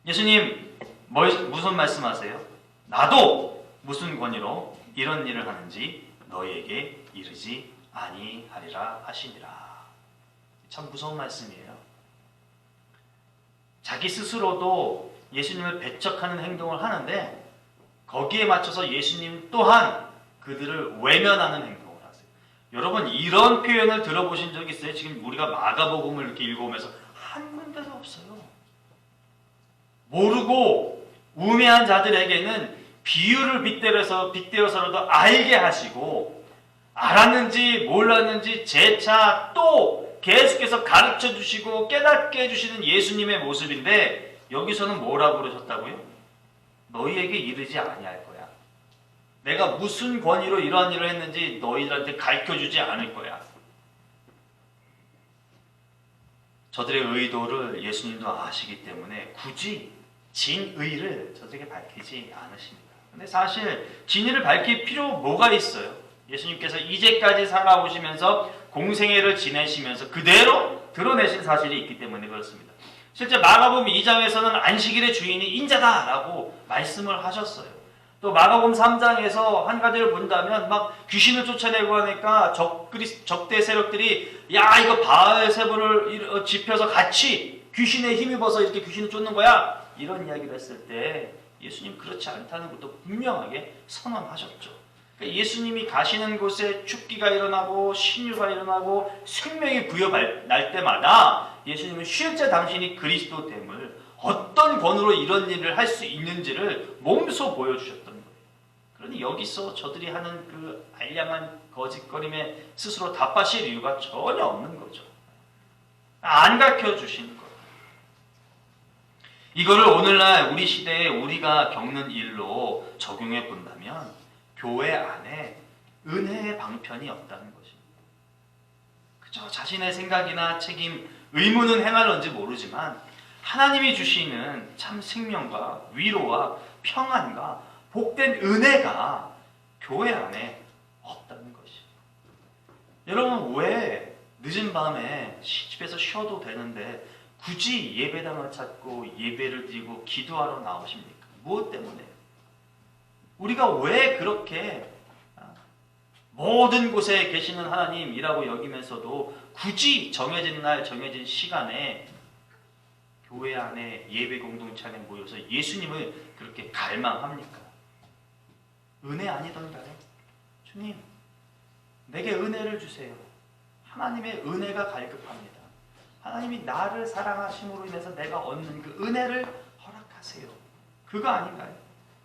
예수님 무슨 말씀하세요? 나도 무슨 권위로 이런 일을 하는지 너희에게 이르지 아니하리라 하시니라. 참 무서운 말씀이에요. 자기 스스로도 예수님을 배척하는 행동을 하는데 거기에 맞춰서 예수님 또한 그들을 외면하는 행동을 하세요. 여러분 이런 표현을 들어보신 적 있어요? 지금 우리가 마가복음을 이렇게 읽어오면서 한 군데도 없어요. 모르고 우매한 자들에게는 비유를 빗대어서라도 알게 하시고 알았는지 몰랐는지 재차 또 계속해서 가르쳐 주시고 깨닫게 해주시는 예수님의 모습인데 여기서는 뭐라고 그러셨다고요? 너희에게 이르지 아니할 거야. 내가 무슨 권위로 이러한 일을 했는지 너희들한테 가르쳐주지 않을 거야. 저들의 의도를 예수님도 아시기 때문에 굳이 진의를 저들에게 밝히지 않으십니다. 근데 사실 진의를 밝힐 필요 뭐가 있어요? 예수님께서 이제까지 살아오시면서 공생애를 지내시면서 그대로 드러내신 사실이 있기 때문에 그렇습니다. 실제 마가복음 2장에서는 안식일의 주인이 인자다라고 말씀을 하셨어요. 또 마가복음 3장에서 한 가지를 본다면 막 귀신을 쫓아내고 하니까 적대 세력들이 야 이거 바알세불을 지펴서 같이 귀신에 힘입어서 이렇게 귀신을 쫓는 거야 이런 이야기를 했을 때 예수님 그렇지 않다는 것도 분명하게 선언하셨죠. 그러니까 예수님이 가시는 곳에 축기가 일어나고 신유가 일어나고 생명이 부여날 때마다 예수님은 실제 당신이 그리스도됨을 어떤 권으로 이런 일을 할 수 있는지를 몸소 보여주셨던 거예요. 그러니 여기서 저들이 하는 그 알량한 거짓거림에 스스로 답하실 이유가 전혀 없는 거죠. 안 가르쳐주시는 거예요. 이거를 오늘날 우리 시대에 우리가 겪는 일로 적용해 본다면 교회 안에 은혜의 방편이 없다는 것입니다. 그저 자신의 생각이나 책임, 의무는 행하는지 모르지만 하나님이 주시는 참 생명과 위로와 평안과 복된 은혜가 교회 안에 없다는 것입니다. 여러분 왜 늦은 밤에 집에서 쉬어도 되는데 굳이 예배당을 찾고 예배를 드리고 기도하러 나오십니까? 무엇 때문에? 우리가 왜 그렇게 모든 곳에 계시는 하나님이라고 여기면서도 굳이 정해진 날 정해진 시간에 교회 안에 예배 공동체 안에 모여서 예수님을 그렇게 갈망합니까? 은혜 아니던가요? 주님 내게 은혜를 주세요. 하나님의 은혜가 갈급합니다. 하나님이 나를 사랑하심으로 인해서 내가 얻는 그 은혜를 허락하세요. 그거 아닌가요?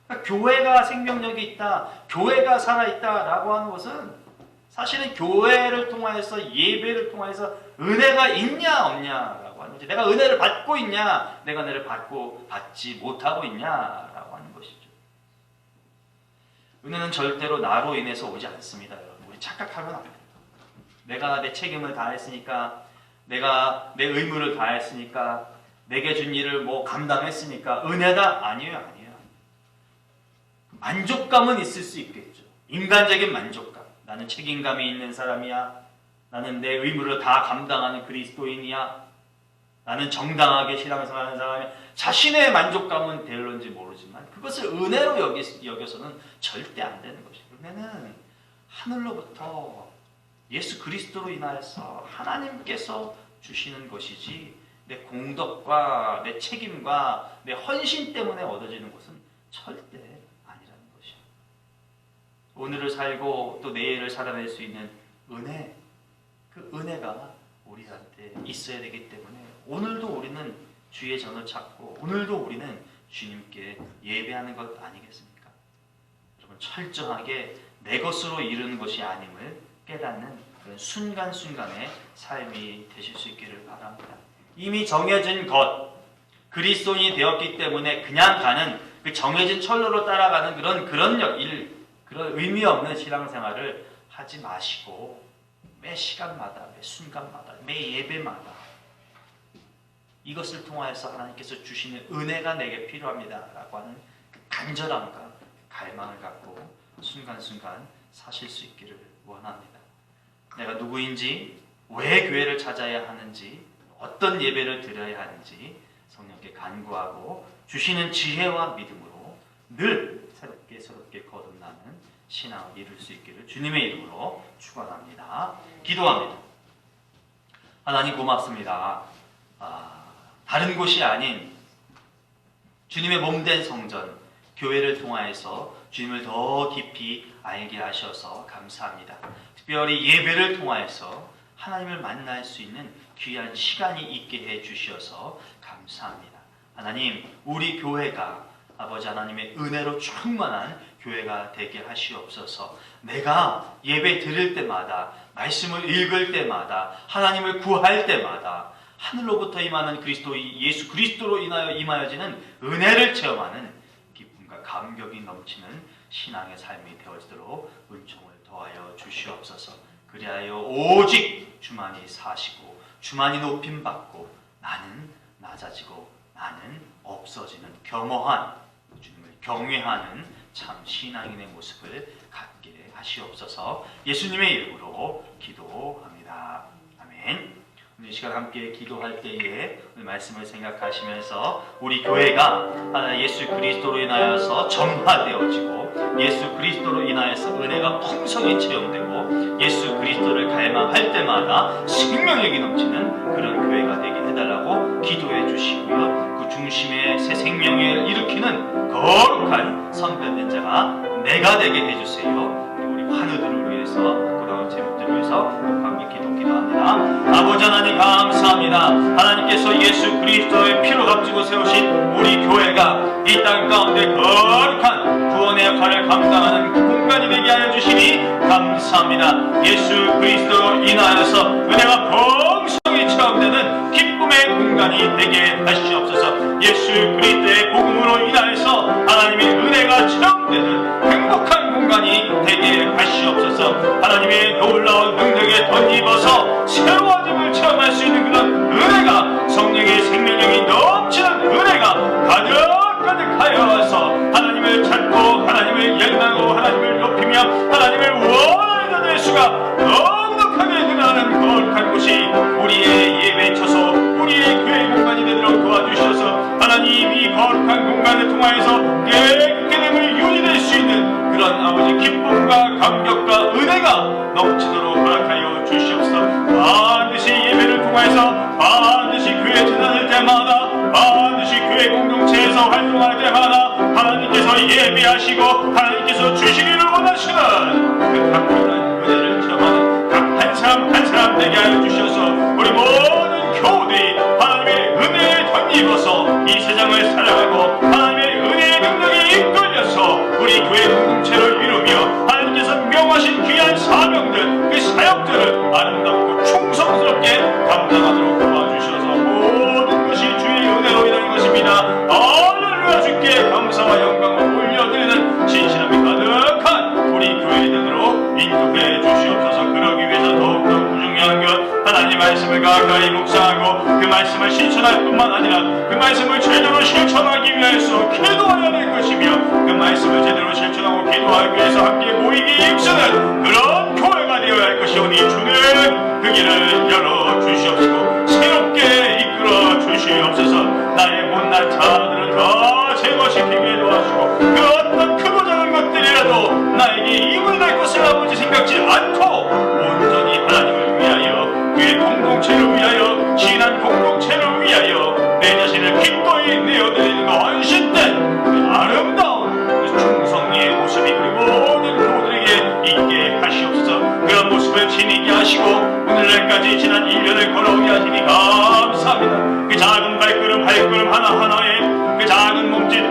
그러니까 교회가 생명력이 있다, 교회가 살아있다라고 하는 것은 사실은 교회를 통하여서 예배를 통하여서 은혜가 있냐 없냐라고 하는 거지. 내가 은혜를 받고 있냐, 내가 은혜를 받지 못하고 있냐라고 하는 것이죠. 은혜는 절대로 나로 인해서 오지 않습니다. 여러분. 우리 착각하면 안 돼요. 내가 내 책임을 다했으니까, 내가 내 의무를 다했으니까, 내게 준 일을 감당했으니까 은혜다? 아니에요. 만족감은 있을 수 있겠죠. 인간적인 만족감. 나는 책임감이 있는 사람이야. 나는 내 의무를 다 감당하는 그리스도인이야. 나는 정당하게 신앙생활하는 사람이야. 자신의 만족감은 될런지 모르지만 그것을 은혜로 여겨서는 절대 안 되는 것이에요. 은혜는 하늘로부터 예수 그리스도로 인하여서 하나님께서 주시는 것이지 내 공덕과 내 책임과 내 헌신 때문에 얻어지는 것은 절대 아니라는 것이에요. 오늘을 살고 또 내일을 살아낼 수 있는 은혜, 그 은혜가 우리한테 있어야 되기 때문에 오늘도 우리는 주의 전을 찾고 오늘도 우리는 주님께 예배하는 것 아니겠습니까? 여러분 철저하게 내 것으로 이루는 것이 아님을 깨닫는 그런 순간순간의 삶이 되실 수 있기를 바랍니다. 이미 정해진 것, 그리스도인이 되었기 때문에 그냥 가는 그 정해진 철로로 따라가는 그런 의미 없는 신앙생활을 하지 마시고 매 시간마다, 매 순간마다, 매 예배마다 이것을 통하여서 하나님께서 주시는 은혜가 내게 필요합니다라고 하는 그 간절함과 갈망을 갖고 순간순간 사실 수 있기를 원합니다. 내가 누구인지, 왜 교회를 찾아야 하는지, 어떤 예배를 드려야 하는지 성령께 간구하고 주시는 지혜와 믿음으로 늘 새롭게 거듭나는 신앙을 이룰 수 있기를 주님의 이름으로 축원합니다. 기도합니다. 하나님 고맙습니다. 다른 곳이 아닌 주님의 몸된 성전, 교회를 통하여서 주님을 더 깊이 알게 하셔서 감사합니다. 특별히 예배를 통하여서 하나님을 만날 수 있는 귀한 시간이 있게 해 주셔서 감사합니다. 하나님, 우리 교회가 아버지 하나님의 은혜로 충만한 교회가 되게 하시옵소서. 내가 예배 드릴 때마다, 말씀을 읽을 때마다, 하나님을 구할 때마다 하늘로부터 임하는 예수 그리스도로 인하여 임하여지는 은혜를 체험하는 기쁨과 감격이 넘치는 신앙의 삶이 되어지도록 은총을 더하여 주시옵소서. 그리하여 오직 주만이 사시고 주만이 높임받고 나는 낮아지고 나는 없어지는 겸허한 주님을 경외하는 참 신앙인의 모습을 갖게 하시옵소서. 예수님의 이름으로 기도합니다. 아멘. 오늘 이 시간 함께 기도할 때에 오늘 말씀을 생각하시면서 우리 교회가 예수 그리스도로 인하여서 점화되어지고 예수 그리스도로 인하여서 은혜가 풍성히 체험되고 예수 그리스도를 갈망할 때마다 생명력이 넘치는 그런 교회가 되게 해달라고 기도해 주시고요. 그 중심에 새 생명을 일으키는 거룩한 선별된 자가 내가 되게 해주세요. 우리 환우들을 위해서 돌아온 제목들을 위해서 함께 기도합니다. 아버지 하나님 감사합니다. 하나님께서 예수 그리스도의 피로 값지고 세우신 우리 교회가 이 땅 가운데 거룩한 구원의 역할을 감당하는 그 공간이 되게 하여 주시니 감사합니다. 예수 그리스도로 인하여서 은혜가 풍성히 체험되는 기쁨의 공간이 되게 하시옵소서. 예수 그리스도의 복음으로 인하여서 하나님의 은혜가 체험되는 행복한 공간이 되게 하시옵소서. 하나님의 놀라운 능력에 덧입어서 새로워짐을 체험할 수 있는 그런 은혜가, 성령의 생명력이 넘치는 은혜가 가득하여서 하나님을 찾고 하나님을 열망하고 하나님을 높이며 하나님을 원하는 될 수가 넉넉하게 늘어나는 거룩한 곳이 우리의 예배 처소, 우리의 교회 공간이 되도록 도와주셔서 하나님 이 거룩한 공간을 통하여서 깨끗함을 유지될 수 있는 그런 아버지 기쁨과 감격과 은혜가 넘치도록 허락하여 주시옵소서. 반드시 예배를 통해서 반드시 교회 지나는 때마다 반드시 교회 공동체에서 활동할 때마다 하나님께서 예배하시고 하나님께서 주시기를 원하시는 그 강력한 은혜를 체험하는 각 한 사람 한 사람 되게 하여 주셔서 우리 모든 교우들이 하나님의 은혜에 덧입어서 이 세상을 살아가고 하나님의 은혜의 능력이 이끌려서 우리 교회 공동체를 이루며 하나님께서 명하신 귀한 사명들, 그 사역들을 아름답고 충성스럽게 감당하도록 도와주셔서 모든 것이 주의 은혜로 인한 것입니다. 할렐루야. 주께 감사와 영광을 올려드리는 진실함이 가득한 우리 교회들으로 인도해 주시옵소서. 그러기 위해서 더욱더 중요한 것, 하나님 말씀을 가까이 묵상하고 그 말씀을 실천할 뿐만 아니라 그 말씀을 제대로 실천하기 위해서 기도해야 될 것이며 그 말씀을 제대로 실천하고 기도하기 위해서 함께 모이기 힘쓰는 그런 교회가 되어야 할 것이오니 주님 그 길을 열어 주시옵시고 새롭게 이끌어 주시옵소서. 나의 못난 자들을 더 제거시키게 도와주시고 그 어떤 크고 작은 것들이라도 나에게 이물 될 것을 아버지 생각지 않고 온전히 하나님을 위하여 그의 공동체를 위하여 진한 공동체를 위하여 내 자신을 기꺼이 내어드리는 그 헌신된 그 아름다운 그 충성의 모습이 우리 모든 교우들에게 있게 하시옵소서. 그런 모습을 지니게 하시고 오늘날까지 지난 1년을 걸어오게 하시니 감사합니다. 그 작은 발걸음 하나하나에 그 작은 몸짓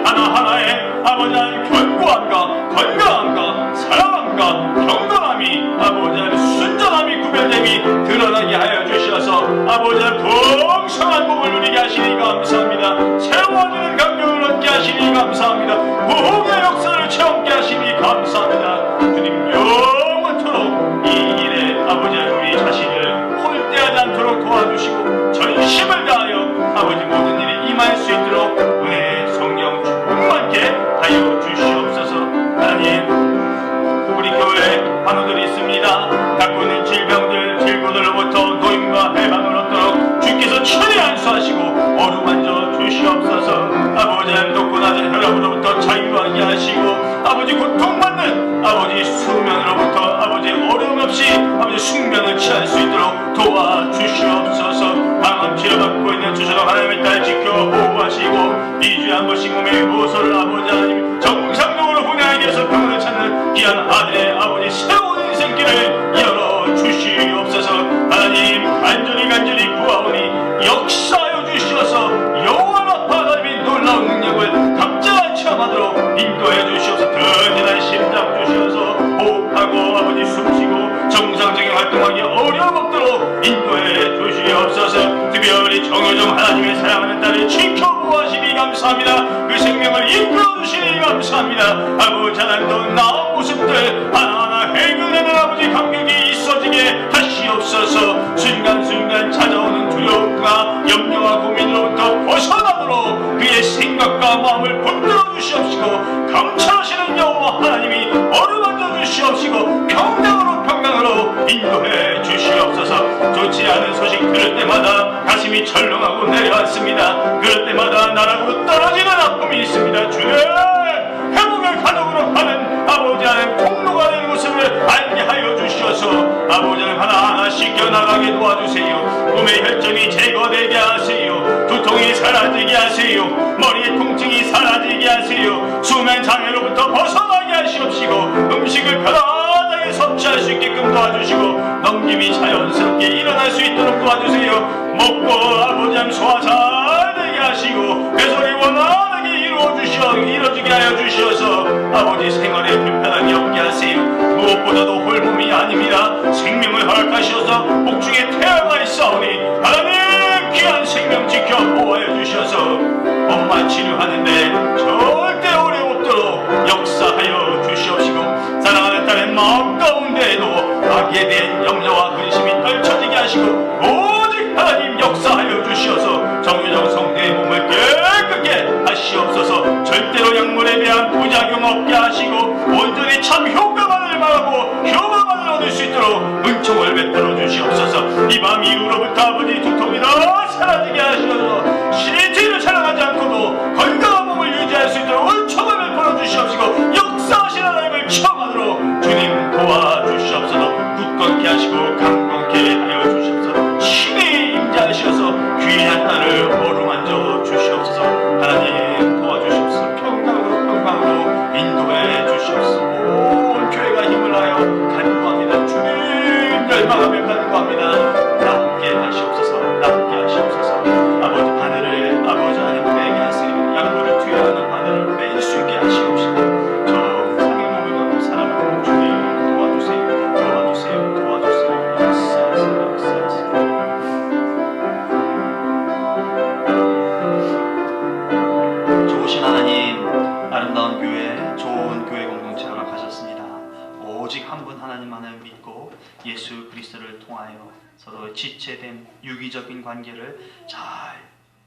특별됨이 드러나게 하여 주셔서 아버지 풍성한 복을 누리게 하시니 감사합니다. 세워지는 감격을 얻게 하시니 감사합니다. 부흥의 역사를 체험케 하시니 감사합니다. 주님 영원토록 이 일에 아버지 우리 자신을 홀대하지 않도록 도와주시고 전심을 다하여 아버지 모든 일에 임할 수 있도록 은혜의 성령 충만케 하여 주시옵소서. 하나님, 우리 교회에 환우들이 있습니다. 갖고 있는 질병들, 질고들로부터 노임과 해방을 얻도록 주께서 친히 안수하시고 어루만져 주시옵소서. 아버지 높고 낮은 혈압으로부터 자유하게 하시고 아버지 고통받는 아버지 수면으로부터 아버지 어려움 없이 아버지 숙면을 취할 수 있도록 도와주시옵소서. 방암 치료받고 있는 주셔서 하나님의 딸 지켜 보호하시고 2주에 한 번씩 몸의 보호소를 아버지 하나님 정상적으로 보내기 위해서 병원을 찾는 귀한 아들의 아버지 새로운 인생길을 열어주시옵소서. 하나님 간절히 구하오니 역사하여 주시어서 여호와 하나님의 놀라운 능력을 각자 체험하도록 인도해 주시옵소서. 든든한 심장 주시어서 호흡하고 아버지 숨쉬고 정상적인 활동하기 어려움 없도록 인도해 주시옵소서. 특별히 정효정 하나님의 사랑하는 딸을 지켜보시니 감사합니다. 그 생명을 이끌어 주시니 감사합니다. 아버지 하나님도 나온 모습들 하나하나 해결되는 아버지 감격이 있어지게 하시옵소서. 순간순간 찾아오는 두려움과 염려와 고민으로부터 벗어나도록 그의 생각과 마음을 붙들어 주시옵시고 감찰하시는 여호와 하나님이 어루만져 주시옵시고 평강으로 인도해 주시옵소서. 좋지 않은 소식 들을 때마다 가슴이 철렁하고 내려앉습니다. 그럴 때마다 나락으로 떨어지는 아픔이 있습니다. 주님, 회복의 가족으로 가는 아버지 하나님 통로가 되는 모습을 알게 하여 주시어서 아버지 하나님 하나하나 씻겨나가게 도와주세요. 꿈의 혈전이 제거되게 하세요. 두통이 사라지게 하세요. 머리의 통증이 사라지게 하세요. 수면 장애로부터 벗어나게 하시옵시고 음식을 편안하게 섭취할 수 있게끔 도와주시고 넘김이 자연스럽게 일어날 수 있도록 도와주세요. 먹고 아버지 하나님 소화 잘 되게 하시고 배설이 원활하게 이루어지게 하여 주시어서 아버지 생활에 불편함이 없게 하세요. 무엇보다도 홀몸이 아닙니다. 생명을 허락하셔서 복중에 태아가 있사오니 하나님 귀한 생명 지켜 보호하여 주셔서 엄마 치료하는데 절대 오래 없도록 역사하여 주시옵시고 사랑하는 딸의 마음 가운데에도 악에 대한 염려와 근심이 떨쳐지게 하시고 오직 하나님 역사하여 주시어서 정유정 성대의 몸을 깨끗게 하시옵소서. 절대로 약물에 대한 부작용 없게 하시고 온전히 참 효과만을 말하고 효과만을 얻을 수 있도록 은총을 베풀어 주시옵소서. 이 밤 이후로부터 아버지 두통이 다 사라지게 하시어서 신체를 사랑하지 않고도 건강한 몸을 유지할 수 있도록 은총을 베풀어 주시옵시고 역사하신 하나님을 체험하도록 주님 도와주시옵소서. 굳건케 하시고 강건케 하여 주시옵소서. 신이 임재하셔서 귀한 딸을 어루만져 주시옵소서. 하나님 도와주시옵소서. 평강으로 인도해 주시옵소서. 온 교회가 힘을 하여 간구합니다. 주님 열망하며 간구합니다. 낫게 하시옵소서. 낫게 하시옵소서. 아버지 바늘을 아버지 하나님 빼게 하세요. 약물을 투여하는 바늘을 뺄 수 있게 하시옵시고 정상의 몸을 갖고 살아가는 주님 도와주세요. 좋으신 하나님, 아름다운 교회, 좋은 교회 공동체 허락하셨습니다. 오직 한 분 하나님만을 믿고 예수 그리스도를 통하여 서로 지체된 유기적인 관계를 잘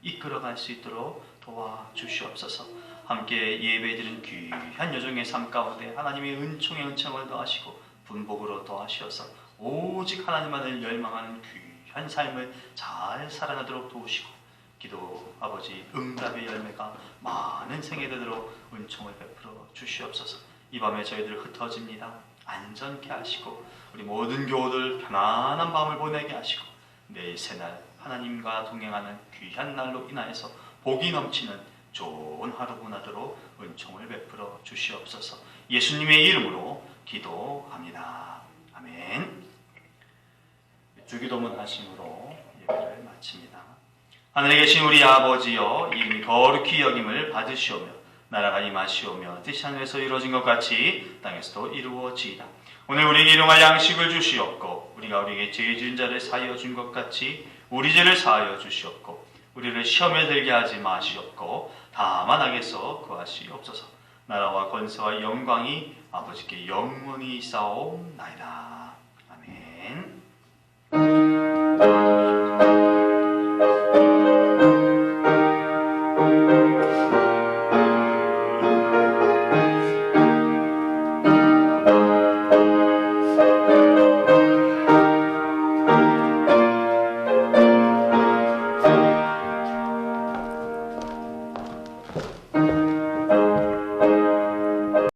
이끌어갈 수 있도록 도와주시옵소서. 함께 예배드린 귀한 여정의 삶 가운데 하나님의 은총의 은총을 더하시고 분복으로 더하시어서 오직 하나님만을 열망하는 귀한 삶을 잘 살아가도록 도우시고 기도 아버지 응답의 열매가 많은 생에 되도록 은총을 베풀어 주시옵소서. 이 밤에 저희들 흩어집니다. 안전케 하시고 우리 모든 교우들 편안한 밤을 보내게 하시고 내일 새날 하나님과 동행하는 귀한 날로 인하여서 복이 넘치는 좋은 하루 보내도록 은총을 베풀어 주시옵소서. 예수님의 이름으로 기도합니다. 아멘. 주기도문 하심으로 예배를 마칩니다. 하늘에 계신 우리 아버지여, 이름이 거룩히 여김을 받으시오며 나라가 임하시오며 뜻이 하늘에서 이루어진 것 같이 땅에서도 이루어지이다. 오늘 우리에게 일용할 양식을 주시옵고 우리가 우리에게 죄 지은 자를 사하여 준 것 같이 우리 죄를 사하여 주시옵고 우리를 시험에 들게 하지 마시옵고 다만 악에서 구하시옵소서. 나라와 권세와 영광이 아버지께 영원히 있사옵나이다.